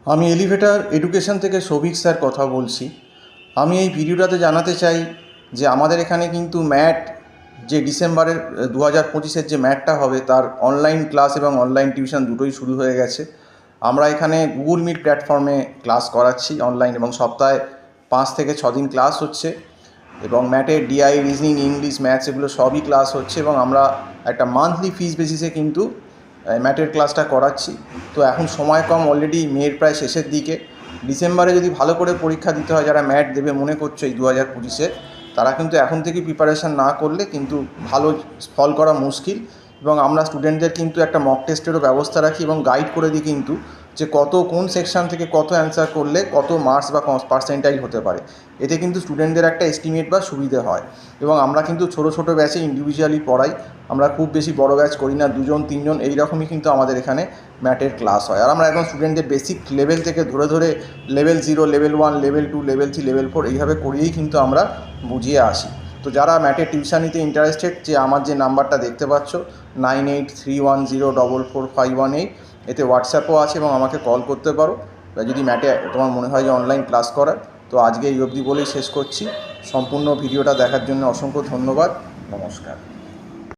আমি elevator education থেকে Souvik sir কথা বলছি। আমি এই ভিডিওটাতে জানাতে চাই যে আমাদের এখানে কিন্তু ম্যাট যে ডিসেম্বরের 2025-এর যে ম্যাটটা হবে তার অনলাইন ক্লাস এবং অনলাইন টিউশন দুটোই শুরু হয়ে গেছে। আমরা এখানে গুগল মিট প্ল্যাটফর্মে ক্লাস করাচ্ছি অনলাইন, এবং সপ্তাহে 5 থেকে 6 দিন ক্লাস হচ্ছে, এবং ম্যাটের ডিআই, রিজনিং, ইংলিশ, ম্যাথস এগুলো সবই ক্লাস হচ্ছে, এবং আমরা একটা মান্থলি ফিস বেসিসে কিন্তু ম্যাটের ক্লাসটা করাচ্ছি। তো এখন সময় কম, অলরেডি মের প্রায় শেষের দিকে। ডিসেম্বরে যদি ভালো করে পরীক্ষা দিতে হয়, যারা ম্যাট দেবে মনে করছো এই 2025-এ, তারা কিন্তু এখন থেকে প্রিপারেশান না করলে কিন্তু ভালো ফল করা মুশকিল। এবং আমরা স্টুডেন্টদের কিন্তু একটা মক টেস্টেরও ব্যবস্থা রাখি এবং গাইড করে দিই কিন্তু, যে কোন সেকশান থেকে কত অ্যান্সার করলে কত মার্কস বা পার্সেন্টাইল হতে পারে। এতে কিন্তু স্টুডেন্টদের একটা এস্টিমেট বা সুবিধে হয়। এবং আমরা কিন্তু ছোটো ছোটো ব্যাচে ইন্ডিভিজুয়ালি পড়াই, আমরা খুব বেশি বড় ব্যাচ করি না, 2 জন 3 জন এই রকমই কিন্তু আমাদের এখানে ম্যাটের ক্লাস হয়। আর আমরা একদম স্টুডেন্টদের বেসিক লেভেল থেকে ধরে ধরে level 0, level 1, level 2, level 3, level 4 এইভাবে করিয়েই কিন্তু আমরা বুঝিয়ে আসি। তো যারা ম্যাটের টিউশন নিতে ইন্টারেস্টেড, যে আমার যে নাম্বারটা দেখতে পাচ্ছ 9831044518, এতে হোয়াটসঅ্যাপও আছে এবং আমাকে কল করতে পারো যদি ম্যাটে তোমার মনে হয় যে অনলাইন ক্লাস করার। তো আজকে এই অবধি বলেই শেষ করছি। সম্পূর্ণ ভিডিওটা দেখার জন্য অসংখ্য ধন্যবাদ। নমস্কার।